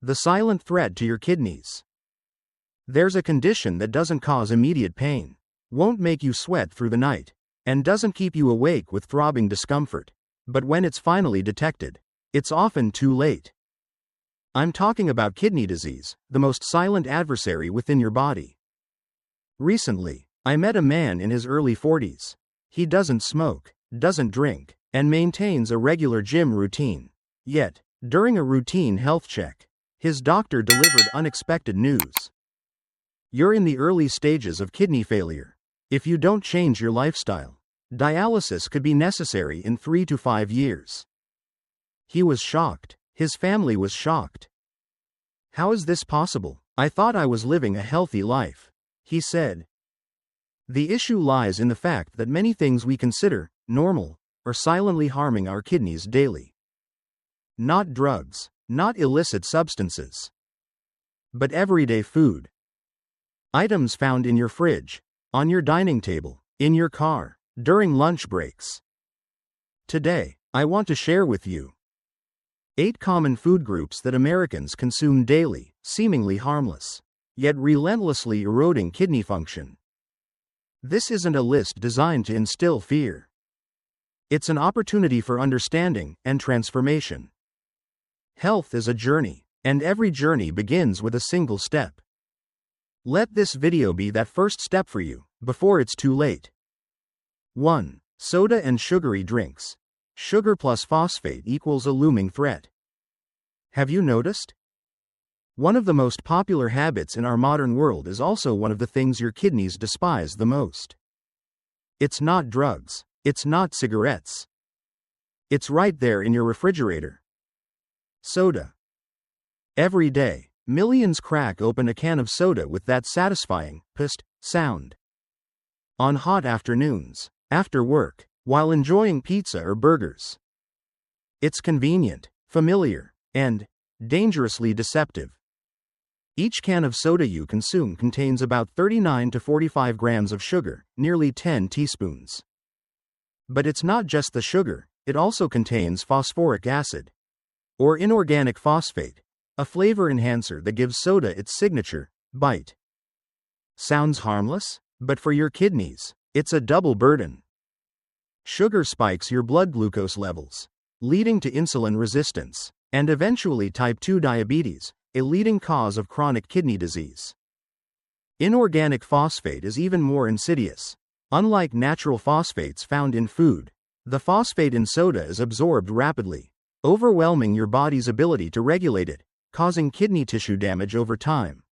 The silent threat to your kidneys. There's a condition that doesn't cause immediate pain, won't make you sweat through the night, and doesn't keep you awake with throbbing discomfort. But when it's finally detected, it's often too late. I'm talking about kidney disease, the most silent adversary within your body. Recently, I met a man in his early 40s. He doesn't smoke, doesn't drink, and maintains a regular gym routine. Yet, during a routine health check, his doctor delivered unexpected news. You're in the early stages of kidney failure. If you don't change your lifestyle, dialysis could be necessary in 3 to 5 years. He was shocked. His family was shocked. How is this possible? I thought I was living a healthy life, he said. The issue lies in the fact that many things we consider normal are silently harming our kidneys daily. Not drugs, not illicit substances, but everyday food. Items found in your fridge, on your dining table, in your car, during lunch breaks. Today, I want to share with you 8 common food groups that Americans consume daily, seemingly harmless, yet relentlessly eroding kidney function. This isn't a list designed to instill fear. It's an opportunity for understanding and transformation. Health is a journey, and every journey begins with a single step. Let this video be that first step for you, before it's too late. 1. Soda and sugary drinks. Sugar plus phosphate equals a looming threat. Have you noticed? One of the most popular habits in our modern world is also one of the things your kidneys despise the most. It's not drugs. It's not cigarettes. It's right there in your refrigerator. Soda. Every day, millions crack open a can of soda with that satisfying, psst sound. On hot afternoons, after work, while enjoying pizza or burgers. It's convenient, familiar, and dangerously deceptive. Each can of soda you consume contains about 39 to 45 grams of sugar, nearly 10 teaspoons. But it's not just the sugar, it also contains phosphoric acid, or inorganic phosphate, a flavor enhancer that gives soda its signature bite. Sounds harmless, but for your kidneys, it's a double burden. Sugar spikes your blood glucose levels, leading to insulin resistance, and eventually type 2 diabetes, a leading cause of chronic kidney disease. Inorganic phosphate is even more insidious. Unlike natural phosphates found in food, the phosphate in soda is absorbed rapidly, overwhelming your body's ability to regulate it, causing kidney tissue damage over time.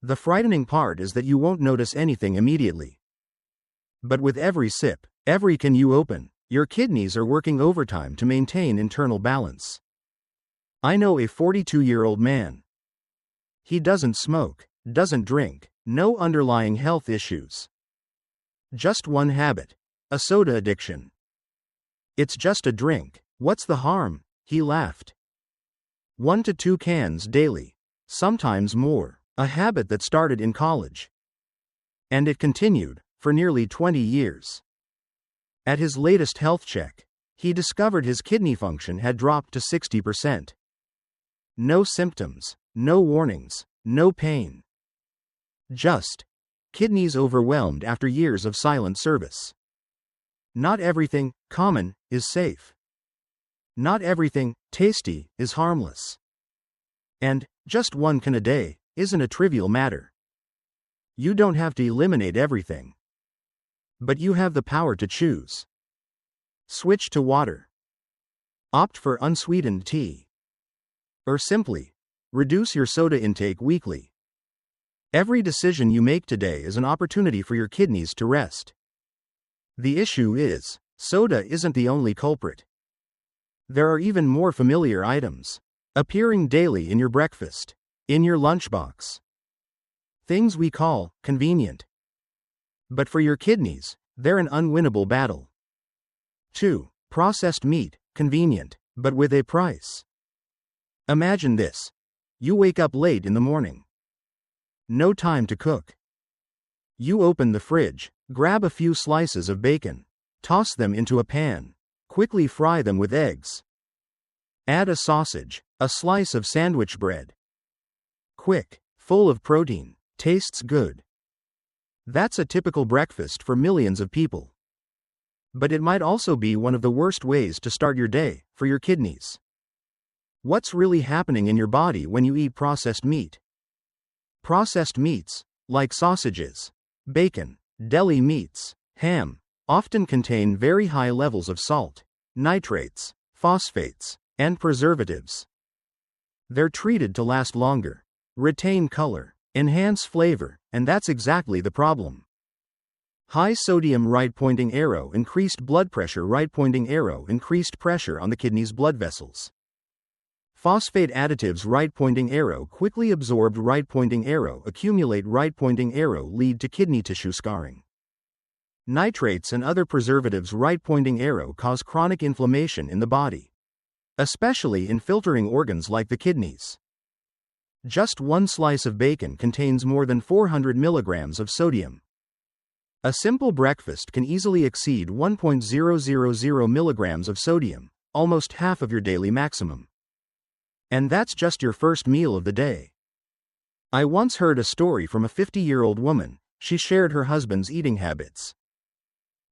The frightening part is that you won't notice anything immediately. But with every sip, every can you open, your kidneys are working overtime to maintain internal balance. I know a 42-year-old man. He doesn't smoke, doesn't drink, no underlying health issues. Just one habit, a soda addiction. It's just a drink, what's the harm? He laughed. 1 to 2 cans daily, sometimes more, a habit that started in college. And it continued, for nearly 20 years. At his latest health check, he discovered his kidney function had dropped to 60%. No symptoms, no warnings, no pain. Just kidneys overwhelmed after years of silent service. Not everything common is safe. Not everything tasty is harmless. And just 1 can a day isn't a trivial matter. You don't have to eliminate everything. But you have the power to choose. Switch to water. Opt for unsweetened tea. Or simply, reduce your soda intake weekly. Every decision you make today is an opportunity for your kidneys to rest. The issue is, soda isn't the only culprit. There are even more familiar items, appearing daily in your breakfast, in your lunchbox. Things we call convenient. But for your kidneys, they're an unwinnable battle. 2. Processed meat, convenient, but with a price. Imagine this. You wake up late in the morning. No time to cook. You open the fridge, grab a few slices of bacon, toss them into a pan, quickly fry them with eggs. Add a sausage, A slice of sandwich bread. Quick, full of protein, tastes good. That's a typical breakfast for millions of people. But it might also be one of the worst ways to start your day, for your kidneys. What's really happening in your body when you eat processed meat? Processed meats, like sausages, bacon, deli meats, ham, often contain very high levels of salt, nitrates, phosphates, and preservatives. They're treated to last longer, retain color, enhance flavor, and that's exactly the problem. High sodium right-pointing arrow increased blood pressure. Right-pointing arrow increased pressure on the kidney's blood vessels. Phosphate additives. Right-pointing arrow quickly absorbed. Right-pointing arrow accumulate. Right-pointing arrow lead to kidney tissue scarring. Nitrates and other preservatives. Right-pointing arrow cause chronic inflammation in the body, especially in filtering organs like the kidneys. Just one slice of bacon contains more than 400 milligrams of sodium. A simple breakfast can easily exceed 1.000 milligrams of sodium, almost half of your daily maximum. And that's just your first meal of the day. I once heard a story from a 50-year-old woman. She shared her husband's eating habits.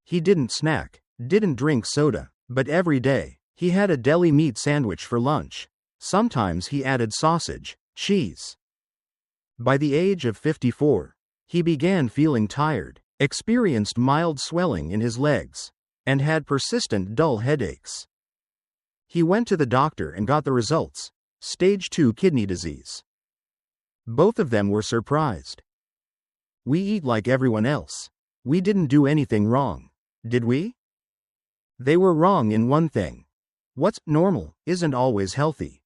He didn't snack, didn't drink soda, but every day, he had a deli meat sandwich for lunch. Sometimes he added sausage, cheese. By the age of 54, he began feeling tired, experienced mild swelling in his legs, and had persistent dull headaches. He went to the doctor and got the results: stage 2 kidney disease. Both of them were surprised. We eat like everyone else. We didn't do anything wrong, did we? They were wrong in one thing. What's normal isn't always healthy.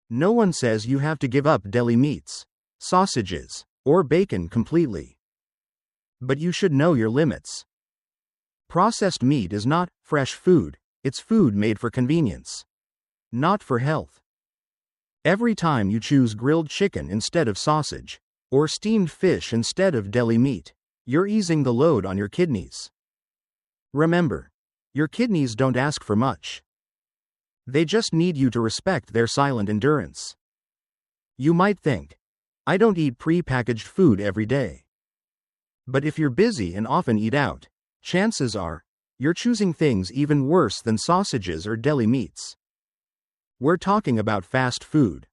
No one says you have to give up deli meats, sausages, or bacon completely. But you should know your limits. Processed meat is not fresh food, it's food made for convenience, not for health. Every time you choose grilled chicken instead of sausage, or steamed fish instead of deli meat, you're easing the load on your kidneys. Remember, your kidneys don't ask for much. They just need you to respect their silent endurance. You might think, I don't eat pre-packaged food every day. But if you're busy and often eat out, chances are, you're choosing things even worse than sausages or deli meats. We're talking about fast food.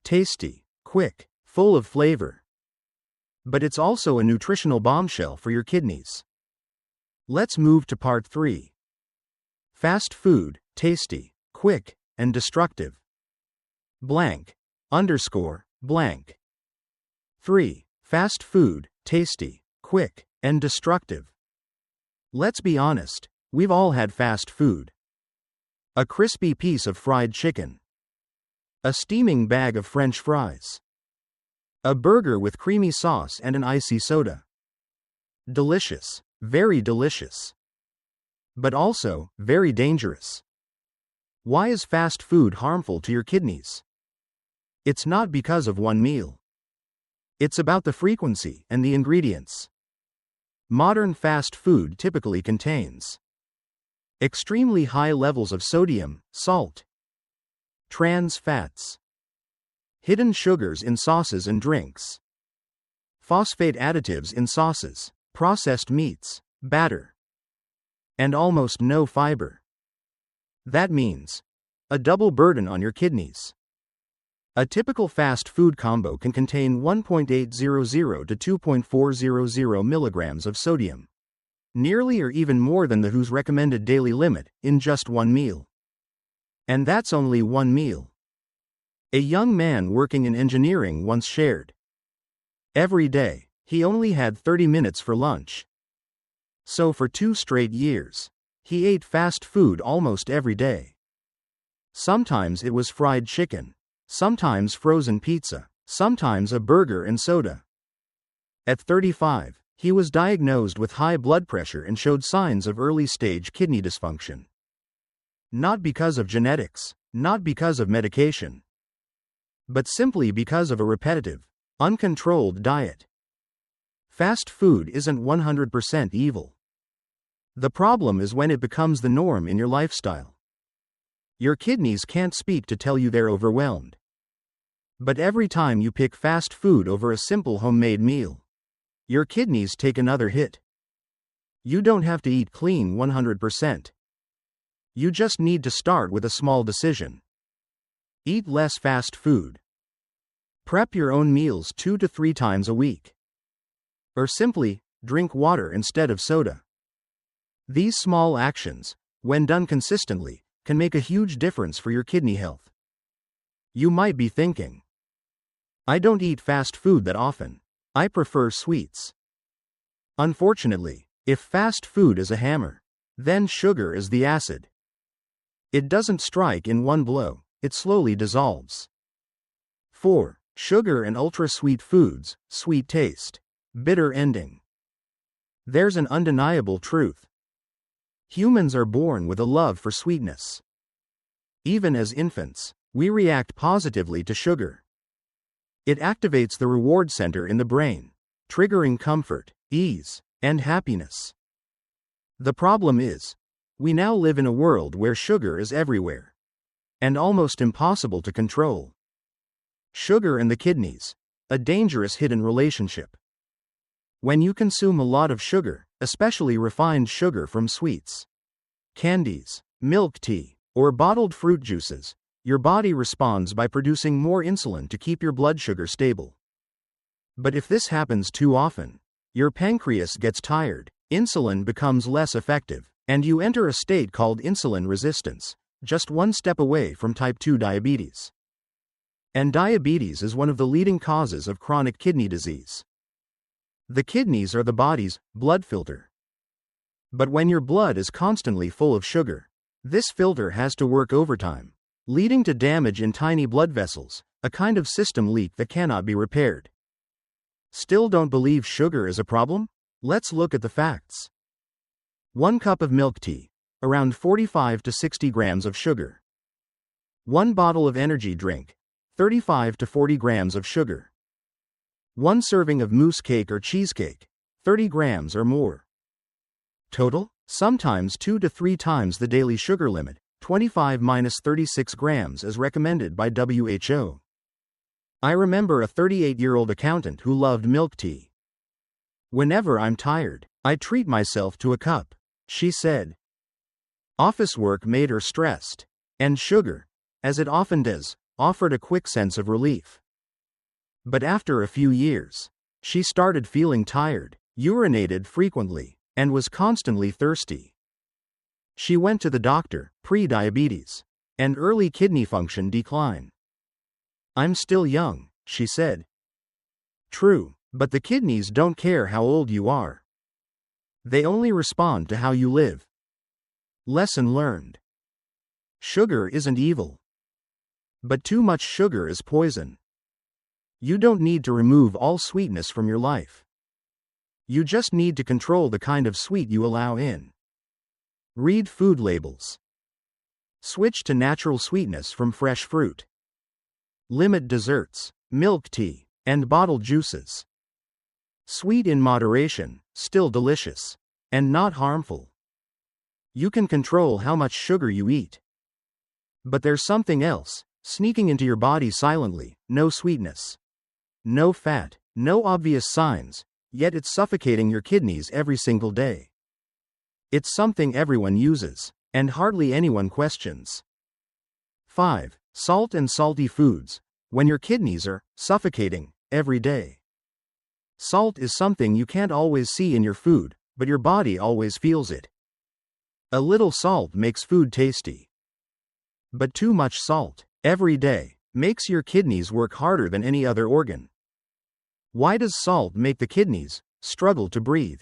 Tasty, quick, full of flavor. But it's also a nutritional bombshell for your kidneys. Let's move to part 3. Fast food, tasty, quick, and destructive. Blank, underscore, blank. 3. Fast food, tasty, quick, and destructive. Let's be honest, we've all had fast food. A crispy piece of fried chicken. A steaming bag of French fries. A burger with creamy sauce and an icy soda. Delicious, very delicious. But also, very dangerous. Why is fast food harmful to your kidneys? It's not because of one meal. It's about the frequency and the ingredients. Modern fast food typically contains extremely high levels of sodium, salt, trans fats, hidden sugars in sauces and drinks, phosphate additives in sauces, processed meats, batter, and almost no fiber. That means a double burden on your kidneys. A typical fast food combo can contain 1.800 to 2.400 milligrams of sodium, nearly or even more than the WHO's recommended daily limit, in just one meal. And that's only one meal. A young man working in engineering once shared. Every day, he only had 30 minutes for lunch. So for 2 straight years, he ate fast food almost every day. Sometimes it was fried chicken, sometimes frozen pizza, sometimes a burger and soda. At 35, he was diagnosed with high blood pressure and showed signs of early-stage kidney dysfunction. Not because of genetics, not because of medication, but simply because of a repetitive, uncontrolled diet. Fast food isn't 100% evil. The problem is when it becomes the norm in your lifestyle. Your kidneys can't speak to tell you they're overwhelmed. But every time you pick fast food over a simple homemade meal, your kidneys take another hit. You don't have to eat clean 100%. You just need to start with a small decision. Eat less fast food. Prep your own meals 2 to 3 times a week. Or simply, drink water instead of soda. These small actions, when done consistently, can make a huge difference for your kidney health. You might be thinking, I don't eat fast food that often. I prefer sweets. Unfortunately, if fast food is a hammer, then sugar is the acid. It doesn't strike in one blow, it slowly dissolves. 4. Sugar and ultra-sweet foods, sweet taste, bitter ending. There's an undeniable truth. Humans are born with a love for sweetness. Even as infants, we react positively to sugar. It activates the reward center in the brain, triggering comfort, ease, and happiness. The problem is, we now live in a world where sugar is everywhere, and almost impossible to control. Sugar and the kidneys, a dangerous hidden relationship. When you consume a lot of sugar, especially refined sugar from sweets, candies, milk tea, or bottled fruit juices, your body responds by producing more insulin to keep your blood sugar stable. But if this happens too often, your pancreas gets tired, insulin becomes less effective, and you enter a state called insulin resistance, just one step away from type 2 diabetes. And diabetes is one of the leading causes of chronic kidney disease. The kidneys are the body's blood filter. But when your blood is constantly full of sugar, this filter has to work overtime, leading to damage in tiny blood vessels, a kind of system leak that cannot be repaired. Still don't believe sugar is a problem? Let's look at the facts. 1 cup of milk tea, around 45 to 60 grams of sugar. 1 bottle of energy drink, 35 to 40 grams of sugar. 1 serving of mousse cake or cheesecake, 30 grams or more. Total, sometimes 2 to 3 times the daily sugar limit, 25-36 grams as recommended by WHO. I remember a 38-year-old accountant who loved milk tea. Whenever I'm tired, I treat myself to a cup, she said. Office work made her stressed, and sugar, as it often does, offered a quick sense of relief. But after a few years, she started feeling tired, urinated frequently, and was constantly thirsty. She went to the doctor, pre-diabetes, and early kidney function decline. I'm still young, she said. True, but the kidneys don't care how old you are. They only respond to how you live. Lesson learned. Sugar isn't evil. But too much sugar is poison. You don't need to remove all sweetness from your life. You just need to control the kind of sweet you allow in. Read food labels. Switch to natural sweetness from fresh fruit. Limit desserts, milk tea, and bottled juices. Sweet in moderation, still delicious, and not harmful. You can control how much sugar you eat. But there's something else, sneaking into your body silently, no sweetness. No fat, no obvious signs, yet it's suffocating your kidneys every single day. It's something everyone uses, and hardly anyone questions. 5. Salt and salty foods, when your kidneys are suffocating every day. Salt is something you can't always see in your food, but your body always feels it. A little salt makes food tasty. But too much salt, every day, makes your kidneys work harder than any other organ. Why does salt make the kidneys struggle to breathe?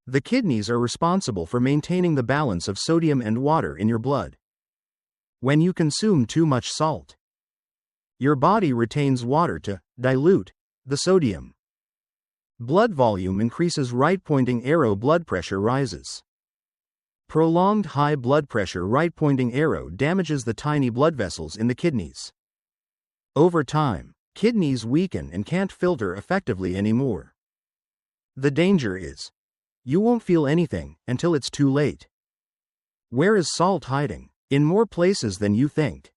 The kidneys are responsible for maintaining the balance of sodium and water in your blood. When you consume too much salt, your body retains water to dilute the sodium. Blood volume increases, right-pointing arrow blood pressure rises. Prolonged high blood pressure, right-pointing arrow damages the tiny blood vessels in the kidneys. Over time, kidneys weaken and can't filter effectively anymore. The danger is, you won't feel anything until it's too late. Where is salt hiding? In more places than you think.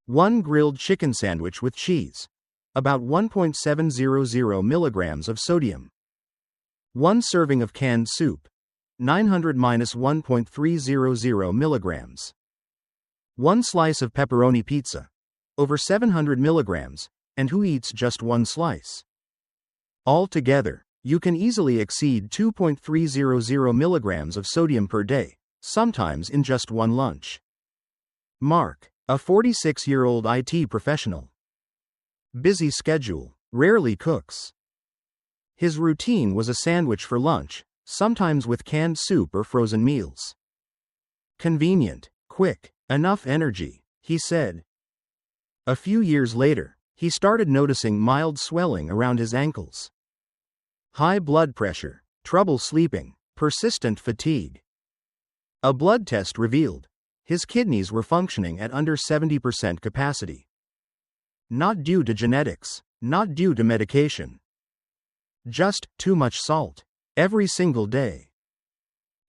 1 grilled chicken sandwich with cheese. About 1.700 milligrams of sodium. 1 serving of canned soup. 900-1.300 milligrams. 1 slice of pepperoni pizza. Over 700 milligrams, and who eats just 1 slice? Altogether, you can easily exceed 2.300 milligrams of sodium per day, sometimes in just 1 lunch. Mark, a 46-year-old IT professional. Busy schedule, rarely cooks. His routine was a sandwich for lunch, sometimes with canned soup or frozen meals. Convenient, quick, enough energy, he said. A few years later, he started noticing mild swelling around his ankles. High blood pressure, trouble sleeping, persistent fatigue. A blood test revealed his kidneys were functioning at under 70% capacity. Not due to genetics, not due to medication. Just too much salt, every single day.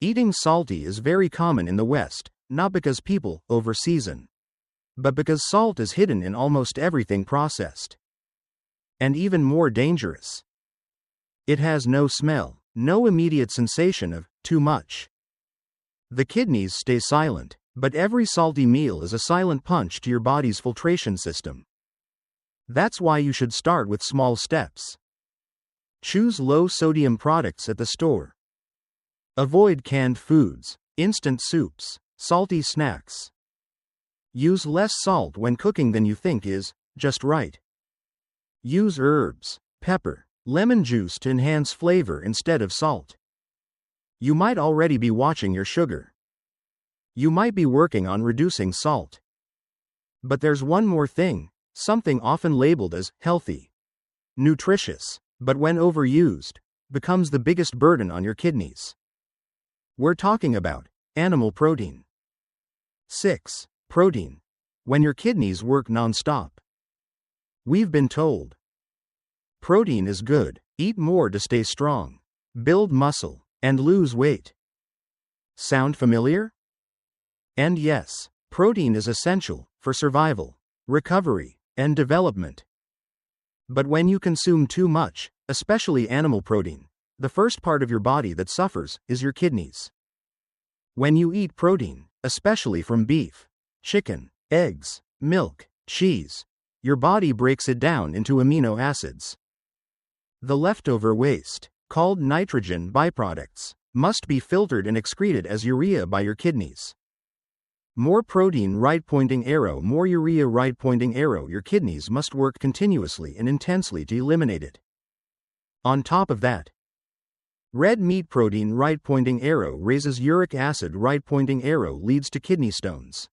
Eating salty is very common in the West, not because people over-season, but because salt is hidden in almost everything processed. And even more dangerous, it has no smell, no immediate sensation of too much. The kidneys stay silent, but every salty meal is a silent punch to your body's filtration system. That's why you should start with small steps. Choose low-sodium products at the store. Avoid canned foods, instant soups, salty snacks. Use less salt when cooking than you think is just right. Use herbs, pepper, lemon juice to enhance flavor instead of salt. You might already be watching your sugar. You might be working on reducing salt. But there's one more thing, something often labeled as healthy, nutritious, but when overused, becomes the biggest burden on your kidneys. We're talking about animal protein. 6. Protein. When your kidneys work non-stop. We've been told protein is good, eat more to stay strong, build muscle, and lose weight. Sound familiar? And yes, protein is essential for survival, recovery, and development. But when you consume too much, especially animal protein, the first part of your body that suffers is your kidneys. When you eat protein, especially from beef, chicken, eggs, milk, cheese, your body breaks it down into amino acids. The leftover waste, called nitrogen byproducts, must be filtered and excreted as urea by your kidneys. More protein right-pointing arrow, more urea right-pointing arrow. Your kidneys must work continuously and intensely to eliminate it. On top of that, red meat protein right-pointing arrow raises uric acid right-pointing arrow leads to kidney stones.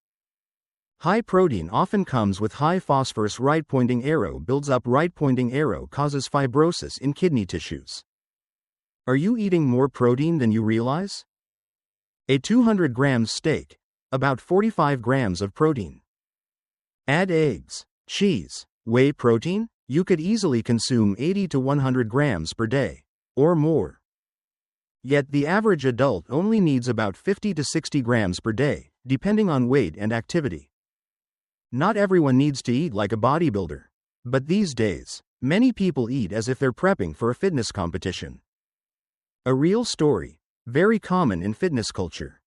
High protein often comes with high phosphorus right-pointing arrow builds up right-pointing arrow causes fibrosis in kidney tissues. Are you eating more protein than you realize? A 200 grams steak, about 45 grams of protein. Add eggs, cheese, whey protein, you could easily consume 80 to 100 grams per day, or more. Yet the average adult only needs about 50 to 60 grams per day, depending on weight and activity. Not everyone needs to eat like a bodybuilder, but these days, many people eat as if they're prepping for a fitness competition. A real story, very common in fitness culture.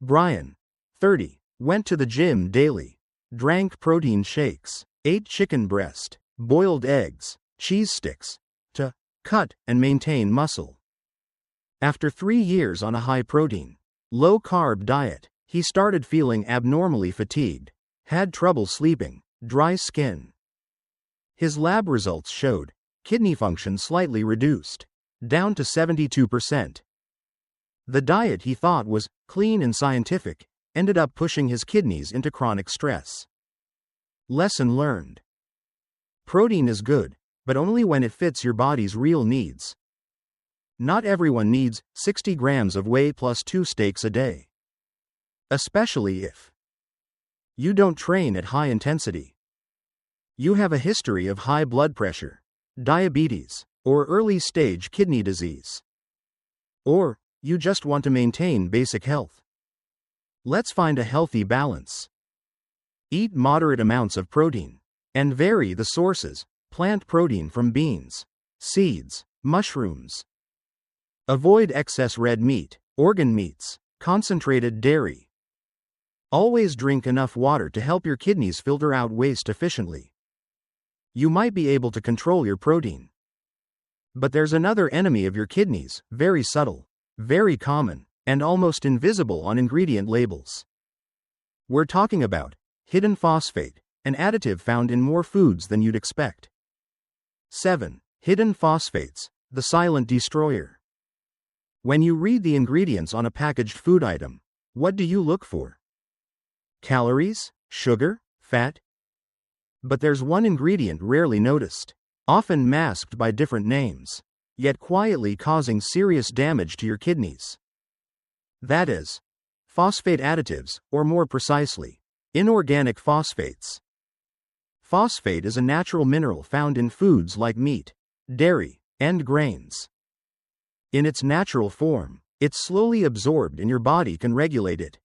Brian, 30, went to the gym daily, drank protein shakes, ate chicken breast, boiled eggs, cheese sticks, to cut and maintain muscle. After 3 years on a high-protein, low-carb diet, he started feeling abnormally fatigued, had trouble sleeping, dry skin. His lab results showed kidney function slightly reduced, down to 72%. The diet he thought was clean and scientific ended up pushing his kidneys into chronic stress. Lesson learned. Protein is good, but only when it fits your body's real needs. Not everyone needs 60 grams of whey plus 2 steaks a day. Especially if you don't train at high intensity. You have a history of high blood pressure, diabetes, or early-stage kidney disease. Or you just want to maintain basic health. Let's find a healthy balance. Eat moderate amounts of protein. And vary the sources: plant protein from beans, seeds, mushrooms. Avoid excess red meat, organ meats, concentrated dairy. Always drink enough water to help your kidneys filter out waste efficiently. You might be able to control your protein. But there's another enemy of your kidneys, very subtle, very common, and almost invisible on ingredient labels. We're talking about hidden phosphate, an additive found in more foods than you'd expect. 7. Hidden phosphates, the silent destroyer. When you read the ingredients on a packaged food item, what do you look for? Calories, sugar, fat? But there's one ingredient rarely noticed, often masked by different names, yet quietly causing serious damage to your kidneys. That is, phosphate additives, or more precisely, inorganic phosphates. Phosphate is a natural mineral found in foods like meat, dairy, and grains. In its natural form, it's slowly absorbed and your body can regulate it.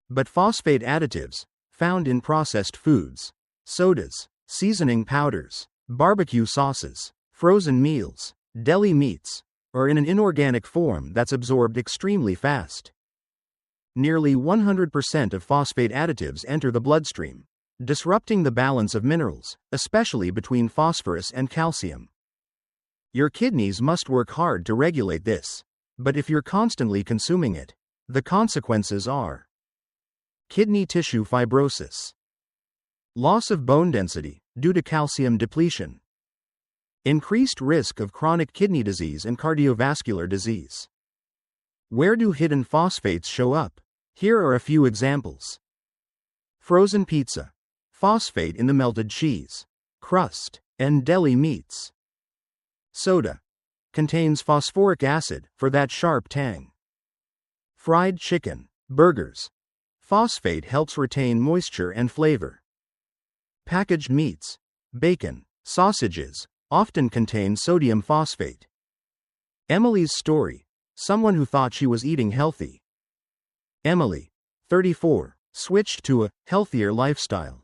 But phosphate additives, found in processed foods, sodas, seasoning powders, barbecue sauces, frozen meals, deli meats, are in an inorganic form that's absorbed extremely fast. Nearly 100% of phosphate additives enter the bloodstream, disrupting the balance of minerals, especially between phosphorus and calcium. Your kidneys must work hard to regulate this, but if you're constantly consuming it, the consequences are kidney tissue fibrosis, loss of bone density due to calcium depletion, increased risk of chronic kidney disease and cardiovascular disease. Where do hidden phosphates show up? Here are a few examples. Frozen pizza, phosphate in the melted cheese, crust, and deli meats. Soda contains phosphoric acid for that sharp tang. Fried chicken, burgers. Phosphate helps retain moisture and flavor. Packaged meats, bacon, sausages, often contain sodium phosphate. Emily's story, someone who thought she was eating healthy. Emily, 34, switched to a healthier lifestyle.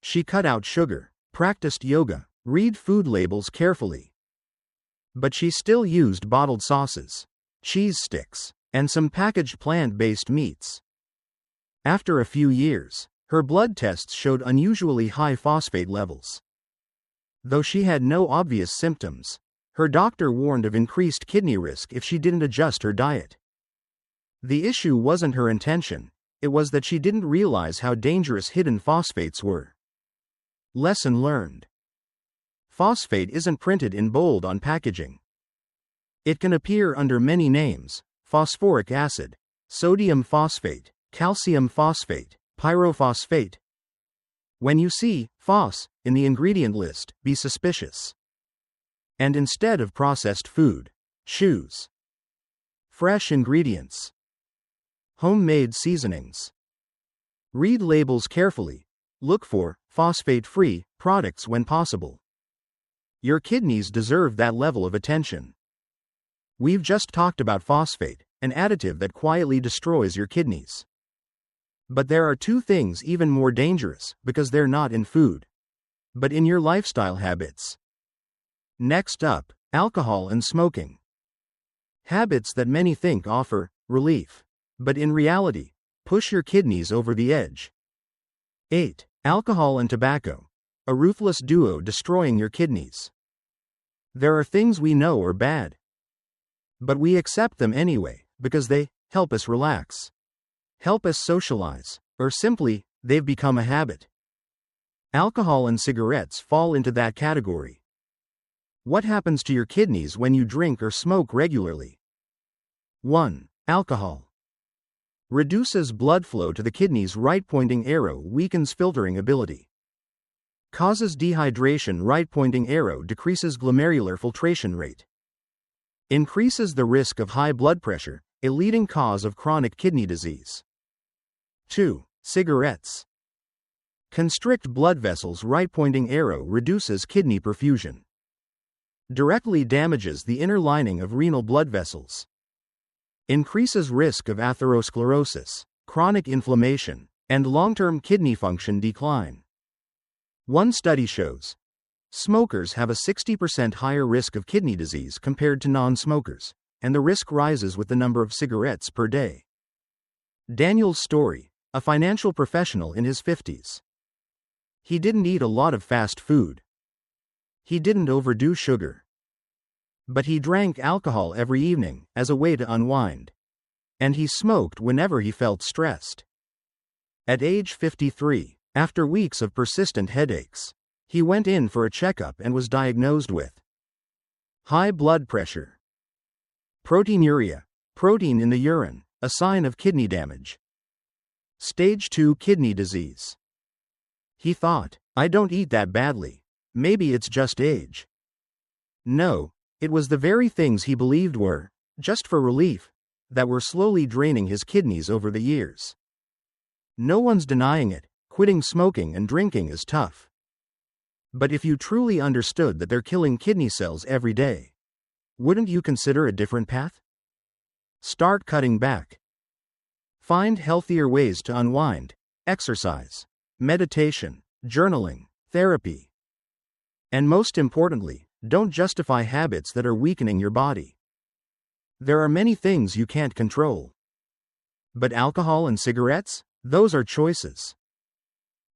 She cut out sugar, practiced yoga, read food labels carefully. But she still used bottled sauces, cheese sticks, and some packaged plant-based meats. After a few years, her blood tests showed unusually high phosphate levels. Though she had no obvious symptoms, her doctor warned of increased kidney risk if she didn't adjust her diet. The issue wasn't her intention, it was that she didn't realize how dangerous hidden phosphates were. Lesson learned. Phosphate isn't printed in bold on packaging. It can appear under many names: phosphoric acid, sodium phosphate, calcium phosphate, pyrophosphate. When you see phos in the ingredient list, be suspicious. And instead of processed food, choose fresh ingredients, homemade seasonings. Read labels carefully. Look for phosphate-free products when possible. Your kidneys deserve that level of attention. We've just talked about phosphate, an additive that quietly destroys your kidneys. But there are two things even more dangerous, because they're not in food, but in your lifestyle habits. Next up, alcohol and smoking. Habits that many think offer relief, but in reality, push your kidneys over the edge. 8. Alcohol and tobacco, a ruthless duo destroying your kidneys. There are things we know are bad, but we accept them anyway, because they help us relax, help us socialize, or simply, they've become a habit. Alcohol and cigarettes fall into that category. What happens to your kidneys when you drink or smoke regularly? 1. Alcohol reduces blood flow to the kidney's right-pointing arrow, weakens filtering ability. Causes dehydration. Right-pointing arrow decreases glomerular filtration rate. Increases the risk of high blood pressure, a leading cause of chronic kidney disease. 2. Cigarettes constrict blood vessels. Right-pointing arrow reduces kidney perfusion. Directly damages the inner lining of renal blood vessels. Increases risk of atherosclerosis, chronic inflammation, and long-term kidney function decline. One study shows smokers have a 60% higher risk of kidney disease compared to non-smokers, and the risk rises with the number of cigarettes per day. Daniel's story, a financial professional in his 50s. He didn't eat a lot of fast food. He didn't overdo sugar. But he drank alcohol every evening as a way to unwind. And he smoked whenever he felt stressed. At age 53, after weeks of persistent headaches, he went in for a checkup and was diagnosed with high blood pressure, proteinuria, protein in the urine, a sign of kidney damage, stage 2 kidney disease. He thought, I don't eat that badly. Maybe it's just age. No, it was the very things he believed were, just for relief, that were slowly draining his kidneys over the years. No one's denying it, quitting smoking and drinking is tough. But if you truly understood that they're killing kidney cells every day, wouldn't you consider a different path? Start cutting back. Find healthier ways to unwind: exercise, meditation, journaling, therapy. And most importantly, don't justify habits that are weakening your body. There are many things you can't control. But alcohol and cigarettes? Those are choices.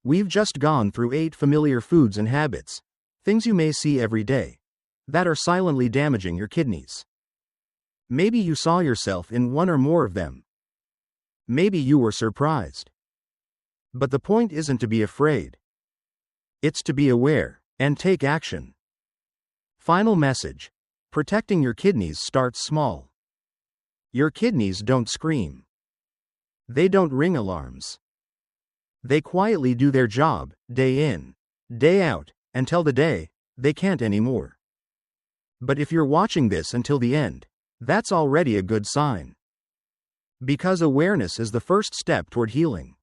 We've just gone through 8 familiar foods and habits, things you may see every day, that are silently damaging your kidneys. Maybe you saw yourself in one or more of them. Maybe you were surprised. But the point isn't to be afraid. It's to be aware and take action. Final message: protecting your kidneys starts small. Your kidneys don't scream. They don't ring alarms. They quietly do their job, day in, day out, until the day they can't anymore. But if you're watching this until the end, that's already a good sign. Because awareness is the first step toward healing.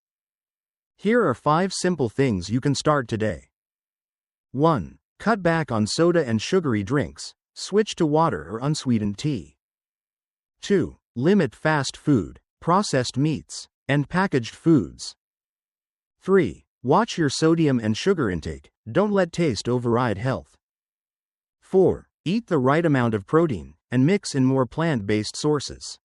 Here are 5 simple things you can start today. 1. Cut back on soda and sugary drinks, switch to water or unsweetened tea. 2. Limit fast food, processed meats, and packaged foods. 3. Watch your sodium and sugar intake, don't let taste override health. 4. Eat the right amount of protein, and mix in more plant-based sources.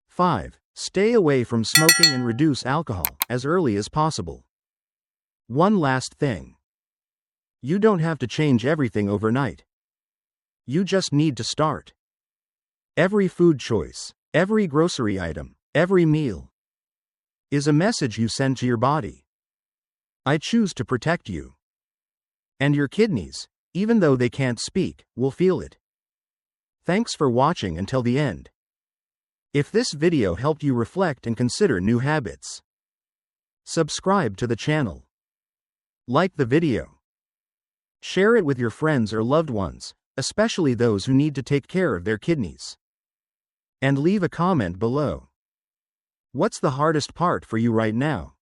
5. Stay away from smoking and reduce alcohol as early as possible. One last thing. You don't have to change everything overnight. You just need to start. Every food choice, every grocery item, every meal is a message you send to your body. I choose to protect you. And your kidneys, even though they can't speak, will feel it. Thanks for watching until the end. If this video helped you reflect and consider new habits, subscribe to the channel. Like the video. Share it with your friends or loved ones, especially those who need to take care of their kidneys. And leave a comment below. What's the hardest part for you right now?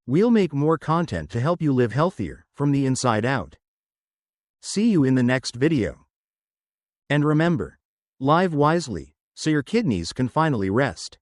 We'll make more content to help you live healthier, from the inside out. See you in the next video. And remember, live wisely, so your kidneys can finally rest.